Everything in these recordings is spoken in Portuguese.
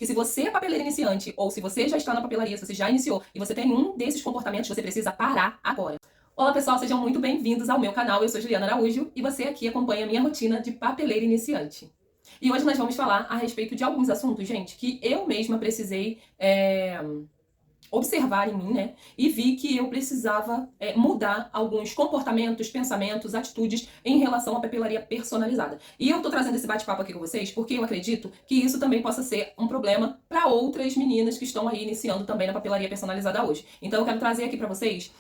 que se você é papeleiro iniciante ou se você já está na papelaria, se você já iniciou e você tem um desses comportamentos, você precisa parar agora. Olá pessoal, sejam muito bem-vindos ao meu canal. Eu sou Juliana Araújo e você aqui acompanha a minha rotina de papeleiro iniciante. E hoje nós vamos falar a respeito de alguns assuntos, gente, que eu mesma precisei observar em mim, né? E vi que eu precisava mudar alguns comportamentos, pensamentos, atitudes em relação à papelaria personalizada. E eu tô trazendo esse bate-papo aqui com vocês porque eu acredito que isso também possa ser um problema para outras meninas que estão aí iniciando também na papelaria personalizada hoje. Então eu quero trazer aqui para vocês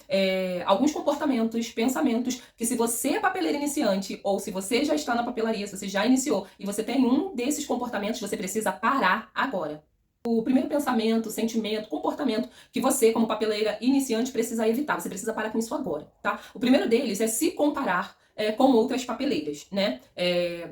alguns comportamentos, pensamentos que se você é papeleira iniciante ou se você já está na papelaria, se você já iniciou e você tem um desses comportamentos, você precisa parar agora. O primeiro pensamento, sentimento, comportamento que você, como papeleira iniciante, precisa evitar. Você precisa parar com isso agora, tá? O primeiro deles é se comparar com outras papeleiras, né?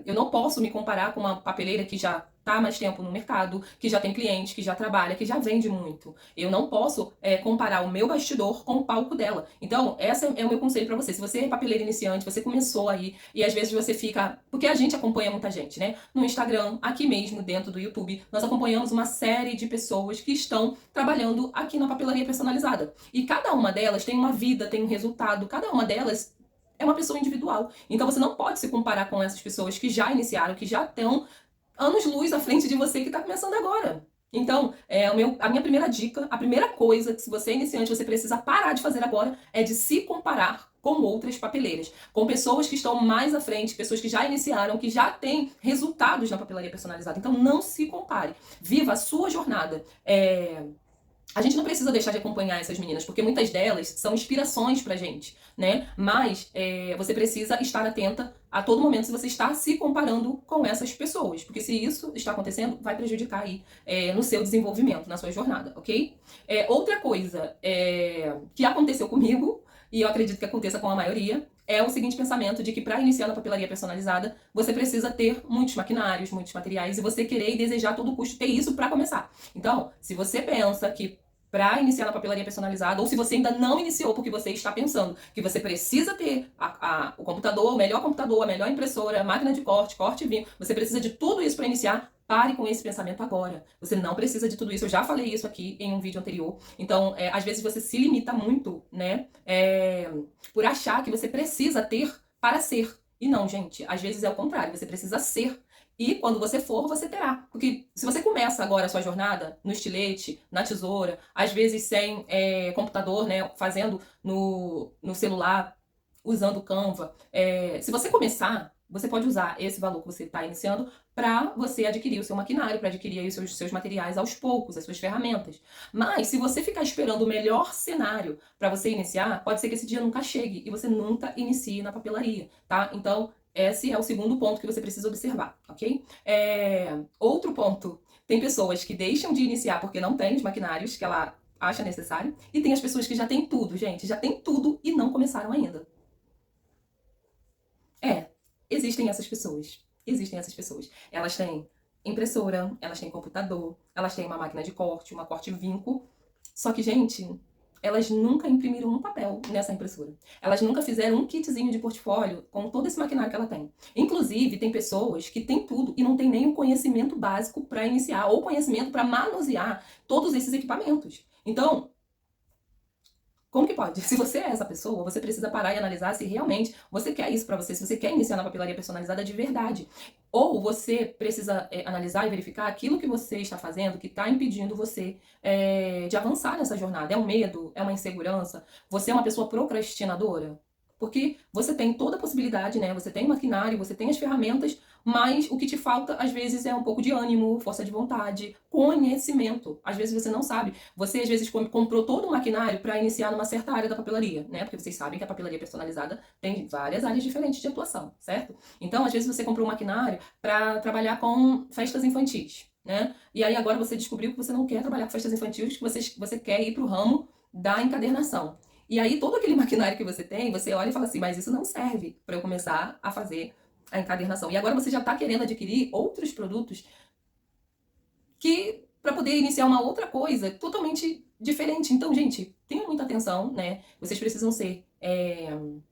Eu não posso me comparar com uma papeleira que já está há mais tempo no mercado, que já tem cliente, que já trabalha, que já vende muito. Eu não posso comparar o meu bastidor com o palco dela. Então, esse é o meu conselho para você. Se você é papeleira iniciante, você começou aí e às vezes você fica... Porque a gente acompanha muita gente, né? No Instagram, aqui mesmo, dentro do YouTube, nós acompanhamos uma série de pessoas que estão trabalhando aqui na papelaria personalizada. E cada uma delas tem uma vida, tem um resultado, cada uma delas é uma pessoa individual. Então você não pode se comparar com essas pessoas que já iniciaram, que já estão anos-luz à frente de você que está começando agora. Então, a minha primeira dica, a primeira coisa que se você é iniciante, você precisa parar de fazer agora é de se comparar com outras papeleiras, com pessoas que estão mais à frente, pessoas que já iniciaram, que já têm resultados na papelaria personalizada. Então, não se compare. Viva a sua jornada. A gente não precisa deixar de acompanhar essas meninas, porque muitas delas são inspirações pra gente, né? Mas você precisa estar atenta a todo momento se você está se comparando com essas pessoas, porque se isso está acontecendo, vai prejudicar aí no seu desenvolvimento, na sua jornada, ok? Outra coisa que aconteceu comigo, e eu acredito que aconteça com a maioria, é o seguinte pensamento de que para iniciar na papelaria personalizada, você precisa ter muitos maquinários, muitos materiais, e você querer e desejar a todo custo ter isso para começar. Então, se você pensa que para iniciar na papelaria personalizada, ou se você ainda não iniciou porque você está pensando que você precisa ter o computador, o melhor computador, a melhor impressora, a máquina de corte, corte e vinho, você precisa de tudo isso para iniciar, pare com esse pensamento agora. Você não precisa de tudo isso. Eu já falei isso aqui em um vídeo anterior. Então, às vezes você se limita muito, né? Por achar que você precisa ter para ser. E não, gente. Às vezes é o contrário. Você precisa ser. E quando você for, você terá. Porque se você começa agora a sua jornada no estilete, na tesoura, às vezes sem computador, né? Fazendo no celular, usando o Canva. Se você começar, você pode usar esse valor que você está iniciando para você adquirir o seu maquinário, para adquirir aí os seus materiais aos poucos, as suas ferramentas. Mas se você ficar esperando o melhor cenário para você iniciar, pode ser que esse dia nunca chegue e você nunca inicie na papelaria, tá? Então, esse é o segundo ponto que você precisa observar, ok? Outro ponto, tem pessoas que deixam de iniciar porque não tem os maquinários que ela acha necessário, e tem as pessoas que já têm tudo, gente, já tem tudo e não começaram ainda. Existem essas pessoas. Existem essas pessoas. Elas têm impressora, elas têm computador, elas têm uma máquina de corte, uma corte vinco. Só que, gente, elas nunca imprimiram um papel nessa impressora. Elas nunca fizeram um kitzinho de portfólio com todo esse maquinário que ela tem. Inclusive, tem pessoas que têm tudo e não têm nem o conhecimento básico para iniciar ou conhecimento para manusear todos esses equipamentos. Então, como que pode? Se você é essa pessoa, você precisa parar e analisar se realmente você quer isso pra você, se você quer iniciar na papelaria personalizada de verdade. Ou você precisa analisar e verificar aquilo que você está fazendo que está impedindo você de avançar nessa jornada. É um medo? É uma insegurança? Você é uma pessoa procrastinadora? Porque você tem toda a possibilidade, né? Você tem o maquinário, você tem as ferramentas, mas o que te falta, às vezes, é um pouco de ânimo, força de vontade, conhecimento. Às vezes você não sabe. Você, às vezes, comprou todo o maquinário para iniciar numa certa área da papelaria, né? Porque vocês sabem que a papelaria personalizada tem várias áreas diferentes de atuação, certo? Então, às vezes, você comprou um maquinário para trabalhar com festas infantis, né? E aí agora você descobriu que você não quer trabalhar com festas infantis, que você quer ir para o ramo da encadernação. E aí todo aquele maquinário que você tem, você olha e fala assim, mas isso não serve para eu começar a fazer a encadernação. E agora você já está querendo adquirir outros produtos que para poder iniciar uma outra coisa totalmente diferente. Então, gente, tenham muita atenção, né? Vocês precisam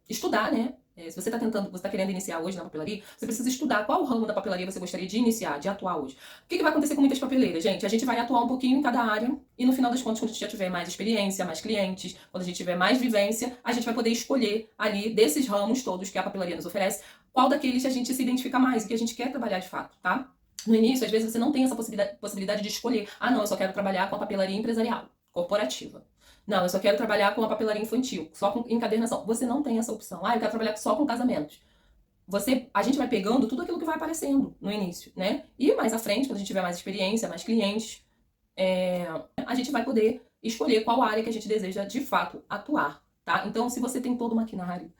estudar, né? Se você está querendo iniciar hoje na papelaria, você precisa estudar qual ramo da papelaria você gostaria de iniciar, de atuar hoje. O que vai acontecer com muitas papeleiras, gente? A gente vai atuar um pouquinho em cada área e no final das contas, quando a gente já tiver mais experiência, mais clientes, quando a gente tiver mais vivência, a gente vai poder escolher ali desses ramos todos que a papelaria nos oferece, qual daqueles a gente se identifica mais e que a gente quer trabalhar de fato, tá? No início, às vezes, você não tem essa possibilidade de escolher. Ah, não, eu só quero trabalhar com a papelaria empresarial, corporativa. Não, eu só quero trabalhar com a papelaria infantil, só com encadernação. Você não tem essa opção. Ah, eu quero trabalhar só com casamentos. A gente vai pegando tudo aquilo que vai aparecendo no início, né? E mais à frente, quando a gente tiver mais experiência, mais clientes, a gente vai poder escolher qual área que a gente deseja de fato atuar, tá? Então, se você tem todo o maquinário,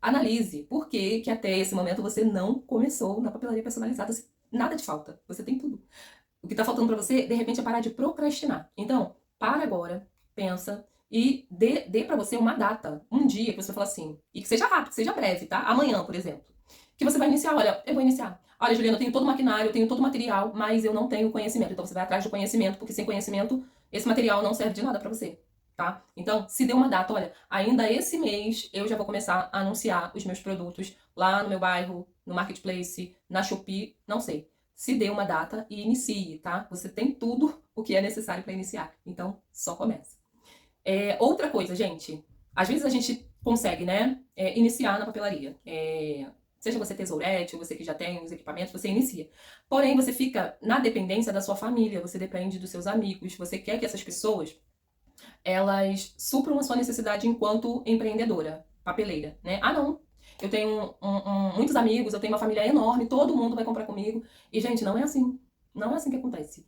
analise por que até esse momento você não começou na papelaria personalizada. Nada te falta, você tem tudo. O que tá faltando para você, de repente, é parar de procrastinar. Então, para agora, pensa e dê para você uma data, um dia que você fala assim, e que seja rápido, que seja breve, tá? Amanhã, por exemplo. Que você vai iniciar, olha, eu vou iniciar. Olha, Juliana, eu tenho todo o maquinário, eu tenho todo o material, mas eu não tenho conhecimento. Então você vai atrás do conhecimento, porque sem conhecimento, esse material não serve de nada para você, tá? Então, se dê uma data, olha, ainda esse mês eu já vou começar a anunciar os meus produtos lá no meu bairro, no Marketplace, na Shopee, não sei. Se dê uma data e inicie, tá? Você tem tudo o que é necessário para iniciar. Então, só começa. Outra coisa, gente. Às vezes a gente consegue, né? Iniciar na papelaria. Seja você tesourete, ou você que já tem os equipamentos, você inicia. Porém, você fica na dependência da sua família, você depende dos seus amigos, você quer que essas pessoas elas supram a sua necessidade enquanto empreendedora, papeleira, né? Ah, não. Eu tenho muitos amigos, eu tenho uma família enorme, todo mundo vai comprar comigo. E, gente, não é assim. Não é assim que acontece.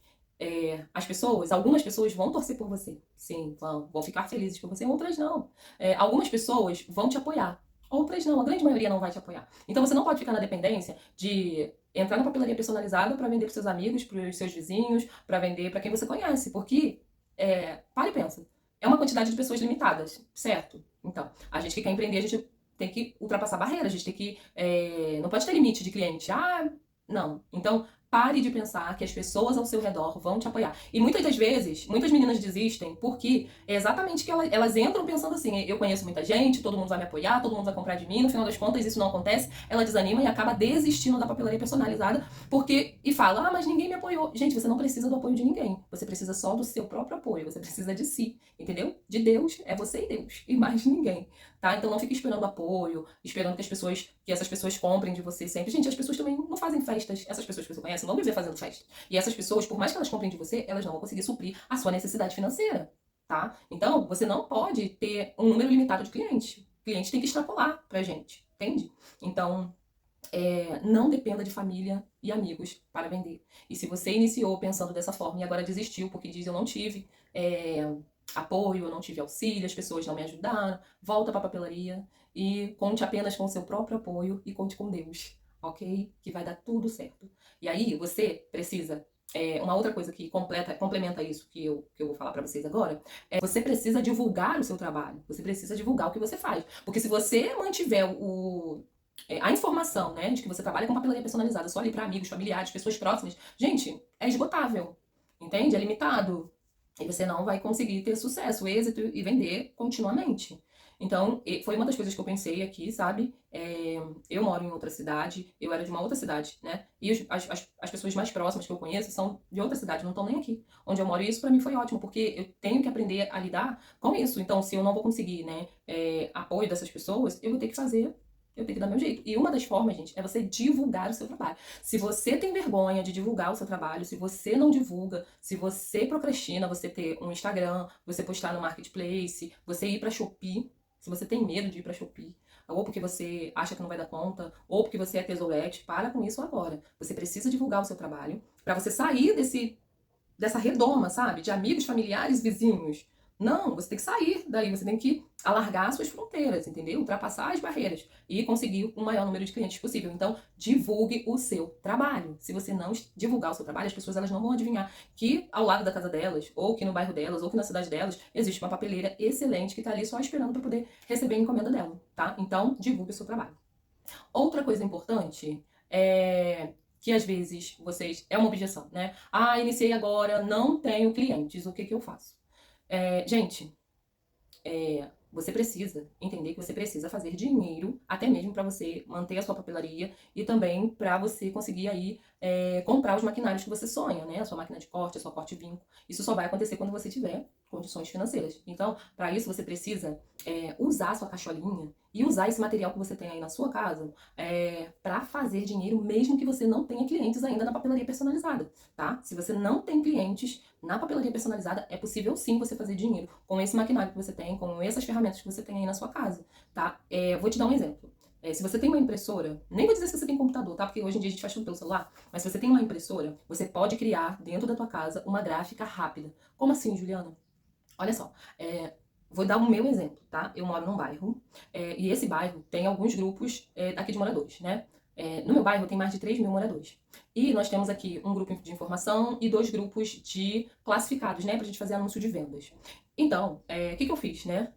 Algumas pessoas vão torcer por você. Sim, vão ficar felizes por você, outras não. Algumas pessoas vão te apoiar, outras não. A grande maioria não vai te apoiar. Então você não pode ficar na dependência de entrar na papelaria personalizada para vender para seus amigos, para os seus vizinhos, para vender para quem você conhece. Porque, para e pensa, é uma quantidade de pessoas limitadas, certo? Então, a gente que quer empreender, a gente tem que ultrapassar barreiras, a gente tem que. Não pode ter limite de cliente. Ah, não. Então, pare de pensar que as pessoas ao seu redor vão te apoiar. E muitas das vezes, muitas meninas desistem porque é exatamente que elas entram pensando assim, eu conheço muita gente, todo mundo vai me apoiar, todo mundo vai comprar de mim, no final das contas isso não acontece, ela desanima e acaba desistindo da papelaria personalizada e fala, mas ninguém me apoiou. Gente, você não precisa do apoio de ninguém, você precisa só do seu próprio apoio, você precisa de si, entendeu? De Deus, é você e Deus, e mais ninguém, tá? Então não fique esperando apoio, esperando que essas pessoas comprem de você sempre. Gente, as pessoas também não fazem festas, essas pessoas que você conhece não vão viver fazendo festa. E essas pessoas, por mais que elas comprem de você, elas não vão conseguir suprir a sua necessidade financeira, tá? Então, você não pode ter um número limitado de clientes. O cliente tem que extrapolar pra gente, entende? Então, não dependa de família e amigos para vender. E se você iniciou pensando dessa forma e agora desistiu porque diz eu não tive apoio, eu não tive auxílio, as pessoas não me ajudaram, volta para a papelaria e conte apenas com o seu próprio apoio e conte com Deus, ok? Que vai dar tudo certo. E aí você precisa, uma outra coisa que complementa isso que eu vou falar para vocês agora, você precisa divulgar o seu trabalho, você precisa divulgar o que você faz. Porque se você mantiver a informação, né, de que você trabalha com papelaria personalizada só ali para amigos, familiares, pessoas próximas, gente, é esgotável, entende? É limitado. E você não vai conseguir ter sucesso, êxito e vender continuamente. Então, foi uma das coisas que eu pensei aqui, sabe? Eu moro em outra cidade, eu era de uma outra cidade, né? E as pessoas mais próximas que eu conheço são de outra cidade, não estão nem aqui onde eu moro. E isso pra mim foi ótimo, porque eu tenho que aprender a lidar com isso. Então, se eu não vou conseguir, né, apoio dessas pessoas, eu vou ter que fazer. Eu tenho que dar meu jeito. E uma das formas, gente, é você divulgar o seu trabalho. Se você tem vergonha de divulgar o seu trabalho, se você não divulga, se você procrastina, você ter um Instagram, você postar no Marketplace, você ir pra Shopee, se você tem medo de ir pra Shopee, ou porque você acha que não vai dar conta, ou porque você é tesourete, para com isso agora. Você precisa divulgar o seu trabalho para você sair dessa redoma, sabe? De amigos, familiares, vizinhos. Não, você tem que sair daí, você tem que alargar suas fronteiras, entendeu? Ultrapassar as barreiras e conseguir o maior número de clientes possível. Então, divulgue o seu trabalho. Se você não divulgar o seu trabalho, as pessoas elas não vão adivinhar que ao lado da casa delas, ou que no bairro delas, ou que na cidade delas, existe uma papeleira excelente que está ali só esperando para poder receber a encomenda dela, tá? Então, divulgue o seu trabalho. Outra coisa importante é que às vezes é uma objeção, né? Ah, iniciei agora, não tenho clientes, o que eu faço? Gente, você precisa entender que você precisa fazer dinheiro, até mesmo para você manter a sua papelaria e também para você conseguir aí comprar os maquinários que você sonha, né? A sua máquina de corte, a sua corte vinco. Isso só vai acontecer quando você tiver condições financeiras. Então, para isso, você precisa usar a sua caixolinha e usar esse material que você tem aí na sua casa para fazer dinheiro, mesmo que você não tenha clientes ainda na papelaria personalizada, tá? Se você não tem clientes na papelaria personalizada, é possível sim você fazer dinheiro com esse maquinário que você tem, com essas ferramentas que você tem aí na sua casa, tá? Vou te dar um exemplo. Se você tem uma impressora, nem vou dizer se você tem computador, tá? Porque hoje em dia a gente faz tudo pelo celular, mas se você tem uma impressora, você pode criar dentro da tua casa uma gráfica rápida. Como assim, Juliana? Olha só, vou dar o meu exemplo, tá? Eu moro num bairro, e esse bairro tem alguns grupos aqui de moradores, né? No meu bairro tem mais de 3 mil moradores. E nós temos aqui um grupo de informação e 2 grupos de classificados, né? Pra gente fazer anúncio de vendas. Então, o que eu fiz, né?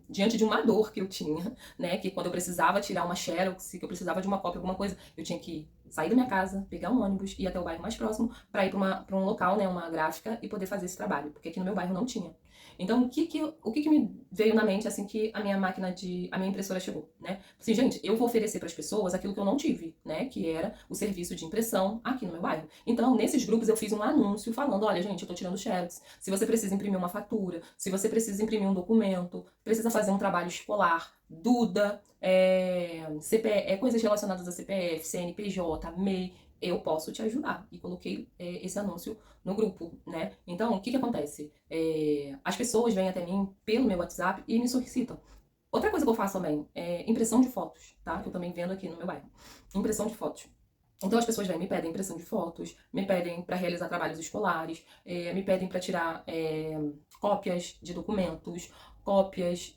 Diante de uma dor que eu tinha, né? Que quando eu precisava tirar uma xerox, que eu precisava de uma cópia, alguma coisa, eu tinha que sair da minha casa, pegar um ônibus, ir até o bairro mais próximo para ir para um local, né, uma gráfica e poder fazer esse trabalho, porque aqui no meu bairro não tinha. Então, o que me veio na mente assim que a minha impressora chegou, né? Assim, gente, eu vou oferecer para as pessoas aquilo que eu não tive, né, que era o serviço de impressão aqui no meu bairro. Então, nesses grupos eu fiz um anúncio falando, olha, gente, eu tô tirando xerox, se você precisa imprimir uma fatura, se você precisa imprimir um documento, precisa fazer um trabalho escolar, Duda, coisas relacionadas a CPF, CNPJ, MEI, eu posso te ajudar. E coloquei esse anúncio no grupo, né? Então, o que que acontece? As pessoas vêm até mim pelo meu WhatsApp e me solicitam. Outra coisa que eu faço também é impressão de fotos, tá? Que eu também vendo aqui no meu bairro. Impressão de fotos. Então as pessoas vêm, me pedem impressão de fotos, me pedem para realizar trabalhos escolares, me pedem para tirar cópias de documentos, cópias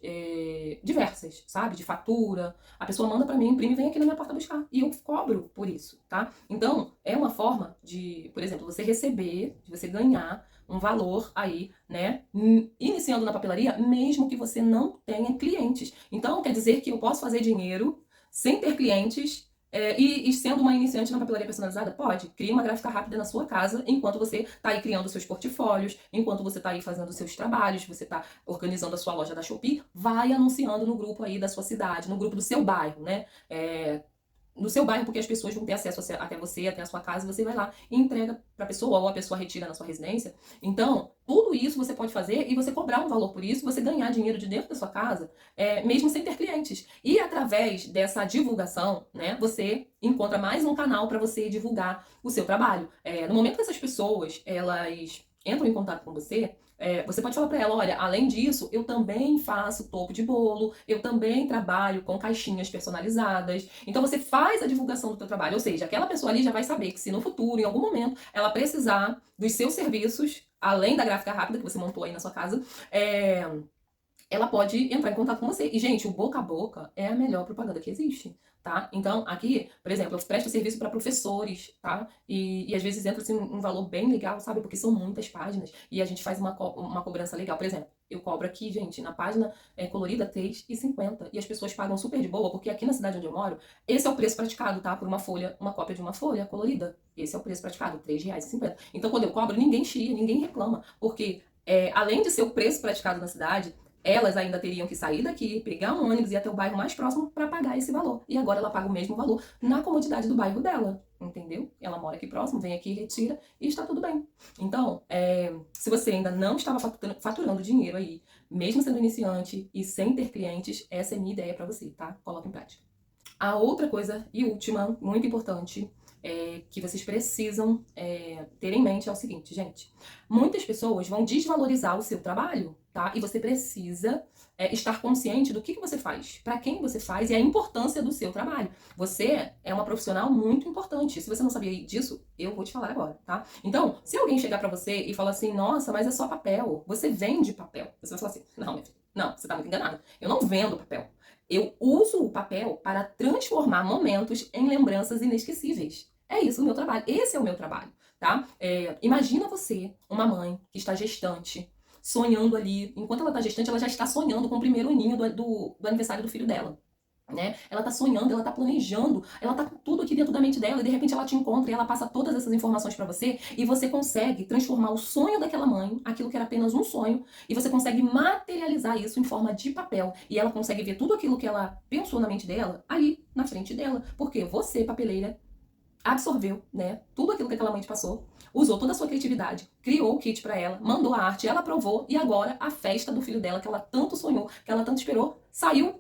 diversas, sabe? De fatura. A pessoa manda para mim, imprime e vem aqui na minha porta buscar. E eu cobro por isso, tá? Então, é uma forma de, por exemplo, você receber, de você ganhar um valor aí, né? Iniciando na papelaria, mesmo que você não tenha clientes. Então, quer dizer que eu posso fazer dinheiro sem ter clientes e sendo uma iniciante na papelaria personalizada, pode. Cria uma gráfica rápida na sua casa, enquanto você está aí criando seus portfólios, enquanto você está aí fazendo seus trabalhos, você está organizando a sua loja da Shopee, vai anunciando no grupo aí da sua cidade, no grupo do seu bairro, né? No seu bairro, porque as pessoas vão ter acesso até você, até a sua casa, e você vai lá e entrega para a pessoa, ou a pessoa retira na sua residência. Então, tudo isso você pode fazer e você cobrar um valor por isso, você ganhar dinheiro de dentro da sua casa, mesmo sem ter clientes. E através dessa divulgação, né, você encontra mais um canal para você divulgar o seu trabalho. No momento que essas pessoas, elas entram em contato com você, você pode falar para ela, olha, além disso, eu também faço topo de bolo, eu também trabalho com caixinhas personalizadas. Então você faz a divulgação do teu trabalho, ou seja, aquela pessoa ali já vai saber que se no futuro, em algum momento, ela precisar dos seus serviços, além da gráfica rápida que você montou aí na sua casa, ela pode entrar em contato com você. E, gente, o boca a boca é a melhor propaganda que existe, tá? Então, aqui, por exemplo, eu presto serviço para professores, tá? E às vezes entra assim, um valor bem legal, sabe? Porque são muitas páginas e a gente faz uma cobrança legal. Por exemplo, eu cobro aqui, gente, na página colorida R$3,50 e as pessoas pagam super de boa, porque aqui na cidade onde eu moro, esse é o preço praticado, tá? Por uma folha, uma cópia de uma folha colorida. Esse é o preço praticado, R$3,50. Então, quando eu cobro, ninguém chia, ninguém reclama, porque além de ser o preço praticado na cidade, elas ainda teriam que sair daqui, pegar um ônibus e ir até o bairro mais próximo para pagar esse valor. E agora ela paga o mesmo valor na comodidade do bairro dela, entendeu? Ela mora aqui próximo, vem aqui, retira e está tudo bem. Então, se você ainda não estava faturando dinheiro aí, mesmo sendo iniciante e sem ter clientes, essa é a minha ideia para você, tá? Coloca em prática. A outra coisa e última, muito importante, que vocês precisam ter em mente é o seguinte, gente. Muitas pessoas vão desvalorizar o seu trabalho, tá? E você precisa estar consciente do que você faz, para quem você faz e a importância do seu trabalho. Você é uma profissional muito importante. Se você não sabia disso, eu vou te falar agora, tá? Então, se alguém chegar para você e falar assim, nossa, mas é só papel, você vende papel. Você vai falar assim, não, minha filha, não, você tá muito enganada. Eu não vendo papel. Eu uso o papel para transformar momentos em lembranças inesquecíveis. É isso o meu trabalho. Esse é o meu trabalho, tá? Imagina você, uma mãe que está gestante, sonhando ali. Enquanto ela está gestante, ela já está sonhando com o primeiro ninho do aniversário do filho dela. né? Ela tá sonhando, ela tá planejando, ela tá com tudo aqui dentro da mente dela e de repente ela te encontra e ela passa todas essas informações para você e você consegue transformar o sonho daquela mãe, aquilo que era apenas um sonho, e você consegue materializar isso em forma de papel e ela consegue ver tudo aquilo que ela pensou na mente dela ali na frente dela, porque você, papeleira, absorveu, né, tudo aquilo que aquela mãe te passou, usou toda a sua criatividade, criou o kit para ela, mandou a arte, ela aprovou e agora a festa do filho dela que ela tanto sonhou, que ela tanto esperou, saiu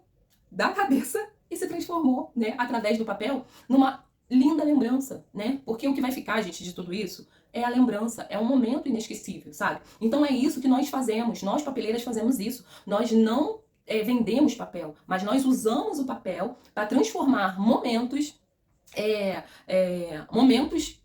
da cabeça e se transformou, né, através do papel, numa linda lembrança, né? Porque o que vai ficar, gente, de tudo isso é a lembrança, é um momento inesquecível, sabe? Então é isso que nós fazemos, nós papeleiras fazemos isso. Nós não vendemos papel, mas nós usamos o papel para transformar momentos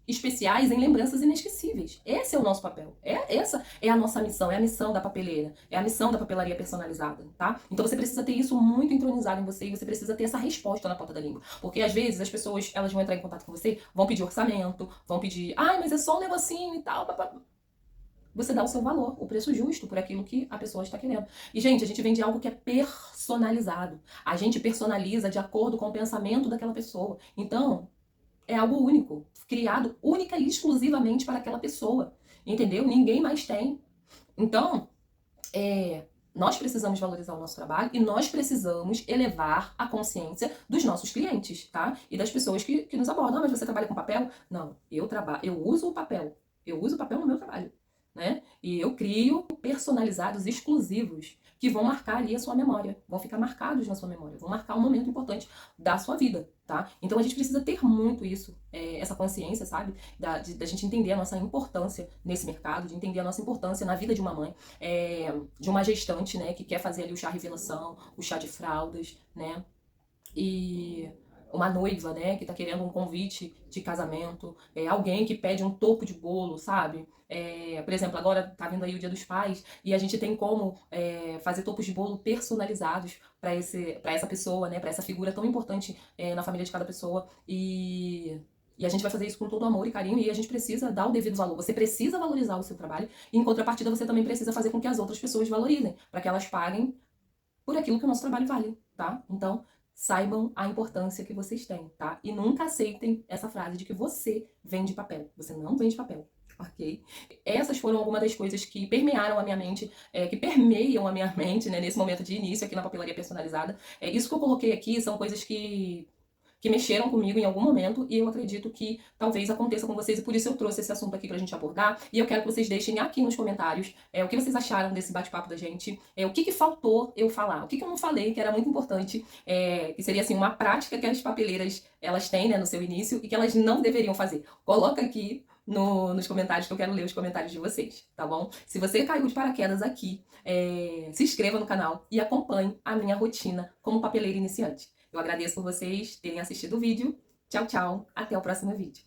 especiais em lembranças inesquecíveis. Esse é o nosso papel. Essa é a nossa missão, é a missão da papeleira, é a missão da papelaria personalizada, tá? Então você precisa ter isso muito entronizado em você e você precisa ter essa resposta na ponta da língua. Porque às vezes as pessoas, elas vão entrar em contato com você, vão pedir orçamento, vão pedir, ai, mas é só um negocinho e tal, papá. Você dá o seu valor, o preço justo por aquilo que a pessoa está querendo. E, gente, a gente vende algo que é personalizado. A gente personaliza de acordo com o pensamento daquela pessoa. Então, é algo único, criado única e exclusivamente para aquela pessoa. Entendeu? Ninguém mais tem. Então, nós precisamos valorizar o nosso trabalho e nós precisamos elevar a consciência dos nossos clientes, tá? E das pessoas que nos abordam. Ah, mas você trabalha com papel? Não, eu uso o papel. Eu uso o papel no meu trabalho, né? E eu crio personalizados exclusivos que vão marcar ali a sua memória, vão ficar marcados na sua memória, vão marcar um momento importante da sua vida, tá? Então a gente precisa ter muito isso, essa consciência, sabe? Da gente entender a nossa importância nesse mercado, de entender a nossa importância na vida de uma mãe, de uma gestante, né, que quer fazer ali o chá revelação, o chá de fraldas, né? E uma noiva, né, que tá querendo um convite de casamento, alguém que pede um topo de bolo, sabe? Por exemplo, agora tá vindo aí o Dia dos Pais e a gente tem como fazer topos de bolo personalizados para essa pessoa, né, para essa figura tão importante na família de cada pessoa e a gente vai fazer isso com todo amor e carinho e a gente precisa dar o devido valor. Você precisa valorizar o seu trabalho e em contrapartida você também precisa fazer com que as outras pessoas valorizem, para que elas paguem por aquilo que o nosso trabalho vale, tá? Então, saibam a importância que vocês têm, tá? E nunca aceitem essa frase de que você vende papel. Você não vende papel, ok? Essas foram algumas das coisas que permearam a minha mente, que permeiam a minha mente, né, nesse momento de início aqui na papelaria personalizada. Isso que eu coloquei aqui são coisas que mexeram comigo em algum momento e eu acredito que talvez aconteça com vocês e por isso eu trouxe esse assunto aqui pra gente abordar e eu quero que vocês deixem aqui nos comentários o que vocês acharam desse bate-papo da gente, o que faltou eu falar, o que eu não falei que era muito importante, que seria assim uma prática que as papeleiras elas têm, né, no seu início e que elas não deveriam fazer. Coloca aqui nos comentários que eu quero ler os comentários de vocês, tá bom? Se você caiu de paraquedas aqui, se inscreva no canal e acompanhe a minha rotina como papeleira iniciante. Eu agradeço por vocês terem assistido o vídeo. Tchau, tchau. Até o próximo vídeo.